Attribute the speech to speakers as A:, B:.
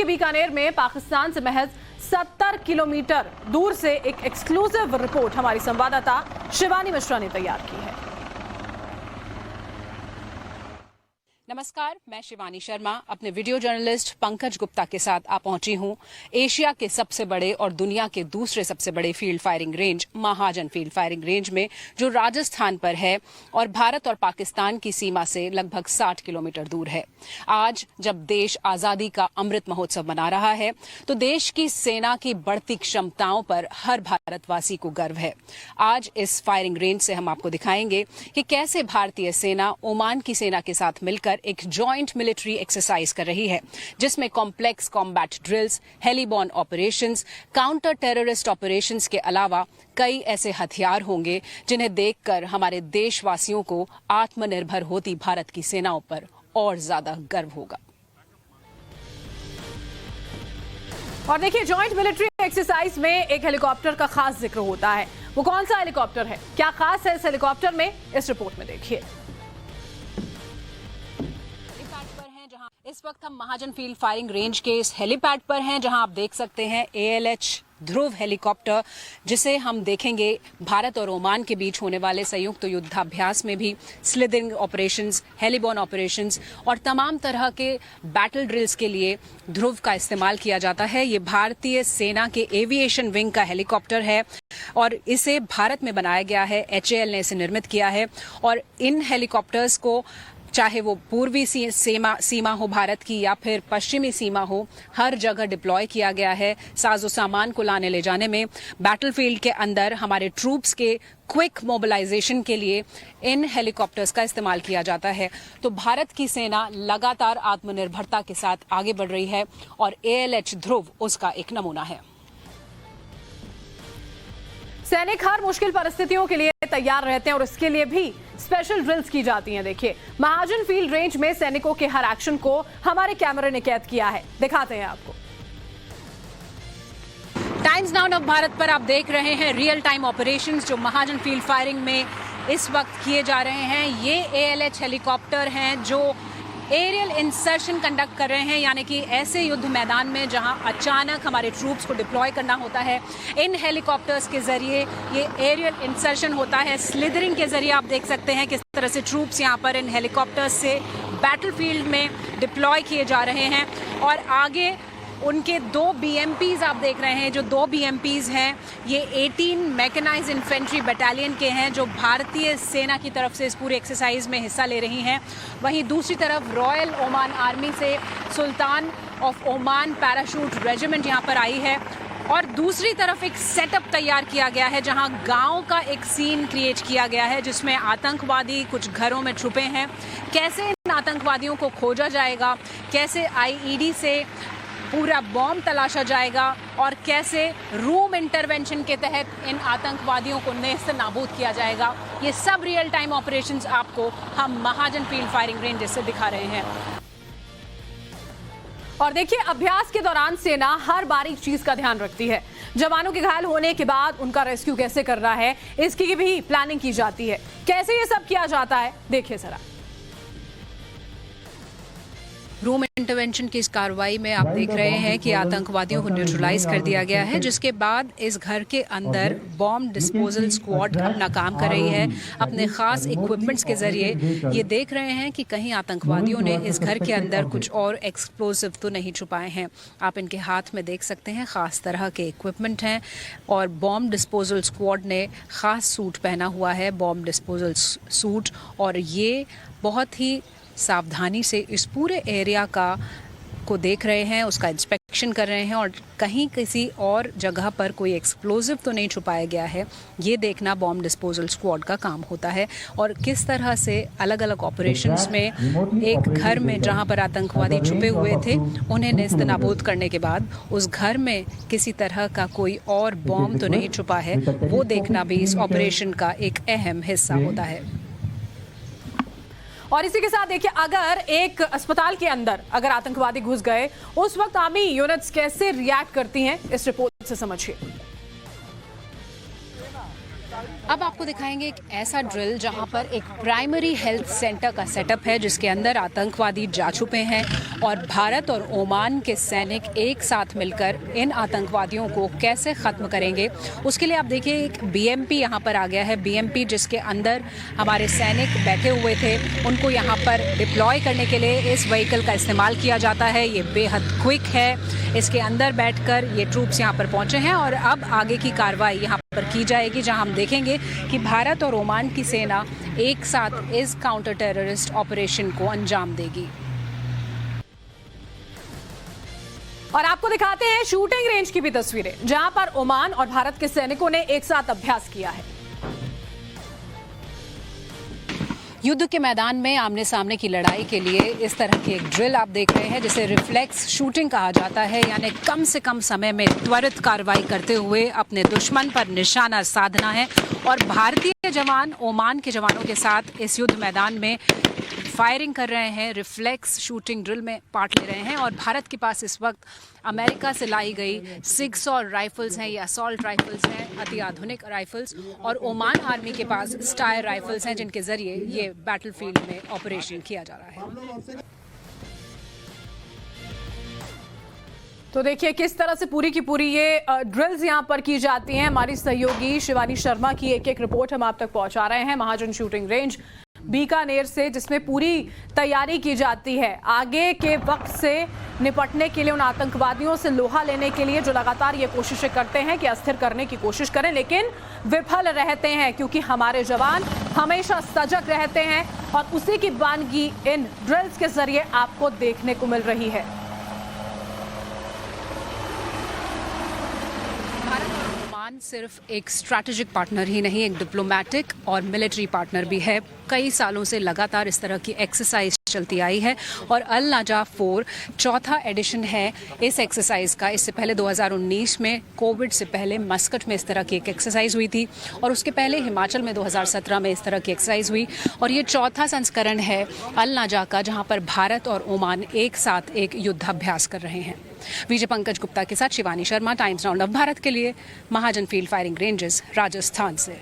A: के बीकानेर में पाकिस्तान से महज 70 किलोमीटर दूर से एक एक्सक्लूसिव रिपोर्ट हमारी संवाददाता शिवानी मिश्रा ने तैयार की है।
B: नमस्कार, मैं शिवानी शर्मा अपने वीडियो जर्नलिस्ट पंकज गुप्ता के साथ आ पहुंची हूं एशिया के सबसे बड़े और दुनिया के दूसरे सबसे बड़े फील्ड फायरिंग रेंज महाजन फील्ड फायरिंग रेंज में, जो राजस्थान पर है और भारत और पाकिस्तान की सीमा से लगभग 60 किलोमीटर दूर है। आज जब देश आजादी का अमृत महोत्सव मना रहा है तो देश की सेना की बढ़ती क्षमताओं पर हर भारतवासी को गर्व है। आज इस फायरिंग रेंज से हम आपको दिखाएंगे कि कैसे भारतीय सेना ओमान की सेना के साथ मिलकर एक जॉइंट मिलिट्री एक्सरसाइज कर रही है, जिसमें complex combat drills, heliborne operations, counter terrorist operations के अलावा कई ऐसे हथियार होंगे जिन्हें देखकर हमारे देशवासियों को आत्मनिर्भर होती भारत की सेनाओं पर और ज्यादा गर्व होगा।
A: और देखिए, जॉइंट मिलिट्री एक्सरसाइज में एक हेलीकॉप्टर का खास जिक्र होता है। वो कौन सा हेलीकॉप्टर है, क्या खास है इस हेलीकॉप्टर में, इस रिपोर्ट में देखिए।
B: इस वक्त हम महाजन फील्ड फायरिंग रेंज के इस हेलीपैड पर हैं, जहां आप देख सकते हैं ALH ध्रुव हेलीकॉप्टर, जिसे हम देखेंगे भारत और ओमान के बीच होने वाले संयुक्त युद्धाभ्यास में भी स्लिदिंग ऑपरेशंस, हेलीबॉर्न ऑपरेशंस और तमाम तरह के बैटल ड्रिल्स के लिए ध्रुव का इस्तेमाल किया जाता है। ये भारतीय सेना के एविएशन विंग का हेलीकॉप्टर है और इसे भारत में बनाया गया है। HAL ने इसे निर्मित किया है और इन हेलीकॉप्टर्स को, चाहे वो पूर्वी सीमा हो भारत की या फिर पश्चिमी सीमा हो, हर जगह डिप्लॉय किया गया है। साजो सामान को लाने ले जाने में, बैटलफील्ड के अंदर हमारे ट्रूप्स के क्विक मोबिलाइजेशन के लिए इन हेलीकॉप्टर्स का इस्तेमाल किया जाता है। तो भारत की सेना लगातार आत्मनिर्भरता के साथ आगे बढ़ रही है और ALH ध्रुव उसका एक नमूना है।
A: सैनिक हर मुश्किल परिस्थितियों के लिए तैयार रहते हैं और इसके लिए भी स्पेशल ड्रिल्स की जाती हैं। देखिए, महाजन फील्ड रेंज में सैनिकों के हर एक्शन को हमारे कैमरे ने कैद किया है, दिखाते हैं आपको।
B: टाइम्स नाउ ऑफ भारत पर आप देख रहे हैं रियल टाइम ऑपरेशंस जो महाजन फील्ड फायरिंग में इस वक्त किए जा रहे हैं। ये ALH हेलीकॉप्टर हैं जो एरियल इंसर्शन कंडक्ट कर रहे हैं, यानी कि ऐसे युद्ध मैदान में जहां अचानक हमारे ट्रूप्स को डिप्लॉय करना होता है। इन हेलीकॉप्टर्स के जरिए ये एरियल इंसर्शन होता है। स्लिदरिंग के जरिए आप देख सकते हैं किस तरह से ट्रूप्स यहां पर इन हेलीकॉप्टर्स से बैटलफील्ड में डिप्लॉय किए जा रहे हैं और आगे उनके 2 BMPs आप देख रहे हैं। जो 2 BMPs हैं ये 18 मैकेनाइज्ड इन्फेंट्री बटालियन के हैं जो भारतीय सेना की तरफ से इस पूरे एक्सरसाइज में हिस्सा ले रही हैं। वहीं दूसरी तरफ रॉयल ओमान आर्मी से सुल्तान ऑफ ओमान पैराशूट रेजिमेंट यहाँ पर आई है और दूसरी तरफ एक सेटअप तैयार किया गया है जहां गांव का एक सीन क्रिएट किया गया है जिसमें आतंकवादी कुछ घरों में छुपे हैं। कैसे इन आतंकवादियों को खोजा जाएगा, कैसे IED से पूरा बॉम्ब तलाशा जाएगा और कैसे रूम इंटरवेंशन के तहत इन आतंकवादियों को नेस्त नाबूद किया जाएगा, ये सब रियल टाइम ऑपरेशंस आपको हम महाजन फील्ड फायरिंग रेंज से दिखा रहे हैं।
A: और देखिए, अभ्यास के दौरान सेना हर बारीक चीज का ध्यान रखती है। जवानों के घायल होने के बाद उनका रेस्क्यू कैसे करना है, इसकी भी प्लानिंग की जाती है। कैसे ये सब किया जाता है, देखिए जरा।
B: रूम इंटरवेंशन की इस कार्रवाई में आप देख रहे हैं कि आतंकवादियों को न्यूट्रलाइज कर दिया गया है, जिसके बाद इस घर के अंदर बॉम्ब डिस्पोजल स्क्वाड अपना काम कर रही है। अपने खास इक्विपमेंट्स के जरिए ये देख रहे हैं कि कहीं आतंकवादियों ने इस घर के अंदर कुछ और एक्सप्लोसिव तो नहीं छुपाए हैं। आप इनके हाथ में देख सकते हैं खास तरह के इक्विपमेंट हैं और बॉम्ब डिस्पोजल स्क्वाड ने खास सूट पहना हुआ है, बॉम्ब डिस्पोजल सूट, और ये बहुत ही सावधानी से इस पूरे एरिया को देख रहे हैं, उसका इंस्पेक्शन कर रहे हैं और कहीं किसी और जगह पर कोई एक्सप्लोजिव तो नहीं छुपाया गया है, ये देखना बॉम्ब डिस्पोजल स्क्वाड का काम होता है। और किस तरह से अलग अलग ऑपरेशंस में एक घर में जहां पर आतंकवादी छुपे हुए थे उन्हें नेस्त नाबूद करने के बाद उस घर में किसी तरह का कोई और बॉम्ब तो नहीं छुपा है, वो देखना भी इस ऑपरेशन का एक अहम हिस्सा होता है।
A: और इसी के साथ देखिए, अगर एक अस्पताल के अंदर अगर आतंकवादी घुस गए, उस वक्त आर्मी यूनिट्स कैसे रिएक्ट करती हैं, इस रिपोर्ट से समझिए।
B: अब आपको दिखाएंगे एक ऐसा ड्रिल जहां पर एक प्राइमरी हेल्थ सेंटर का सेटअप है जिसके अंदर आतंकवादी जा छुपे हैं और भारत और ओमान के सैनिक एक साथ मिलकर इन आतंकवादियों को कैसे ख़त्म करेंगे उसके लिए आप देखिए एक बीएमपी यहां पर आ गया है। बीएमपी जिसके अंदर हमारे सैनिक बैठे हुए थे, उनको यहां पर डिप्लॉय करने के लिए इस व्हीकल का इस्तेमाल किया जाता है। ये बेहद क्विक है, इसके अंदर बैठकर ये ट्रूप्स यहां पर पहुंचे हैं और अब आगे की कार्रवाई यहां पर की जाएगी जहां हम देखेंगे कि भारत और ओमान की सेना एक साथ इस काउंटर टेररिस्ट ऑपरेशन को अंजाम देगी।
A: और आपको दिखाते हैं शूटिंग रेंज की भी तस्वीरें जहां पर ओमान और भारत के सैनिकों ने एक साथ अभ्यास किया है।
B: युद्ध के मैदान में आमने सामने की लड़ाई के लिए इस तरह की एक ड्रिल आप देख रहे हैं जिसे रिफ्लेक्स शूटिंग कहा जाता है, यानी कम से कम समय में त्वरित कार्रवाई करते हुए अपने दुश्मन पर निशाना साधना है। और भारतीय जवान ओमान के जवानों के साथ इस युद्ध मैदान में फायरिंग कर रहे हैं, रिफ्लेक्स शूटिंग ड्रिल में पार्ट ले रहे हैं। और भारत के पास इस वक्त अमेरिका से लाई गई 600 राइफल्स हैं, ये असॉल्ट राइफल्स हैं, अति आधुनिक राइफल्स, और ओमान आर्मी के पास स्टायर राइफल्स हैं जिनके जरिए ये बैटलफील्ड में ऑपरेशन किया जा रहा है।
A: तो देखिए किस तरह से पूरी की पूरी ये ड्रिल्स यहाँ पर की जाती हैं। हमारी सहयोगी शिवानी शर्मा की एक एक रिपोर्ट हम आप तक पहुंचा रहे हैं महाजन शूटिंग रेंज बीकानेर से, जिसमें पूरी तैयारी की जाती है आगे के वक्त से निपटने के लिए, उन आतंकवादियों से लोहा लेने के लिए जो लगातार ये कोशिशें करते हैं कि अस्थिर करने की कोशिश करें, लेकिन विफल रहते हैं क्योंकि हमारे जवान हमेशा सजग रहते हैं और उसी की वानगी इन ड्रिल्स के जरिए आपको देखने को मिल रही है।
B: सिर्फ एक स्ट्रैटेजिक पार्टनर ही नहीं, एक डिप्लोमेटिक और मिलिट्री पार्टनर भी है। कई सालों से लगातार इस तरह की एक्सरसाइज चलती आई है और अल नाजा 4 चौथा एडिशन है इस एक्सरसाइज का। इससे पहले 2019 में कोविड से पहले मस्कट में इस तरह की एक एक्सरसाइज हुई थी और उसके पहले हिमाचल में 2017 में इस तरह की एक्सरसाइज हुई और ये चौथा संस्करण है अल नाजा का जहां पर भारत और ओमान एक साथ एक युद्धाभ्यास कर रहे हैं। विजय पंकज गुप्ता के साथ Shivani Sharma, times round of Bharat के लिए महाजन फील्ड फायरिंग रेंजेस, राजस्थान से।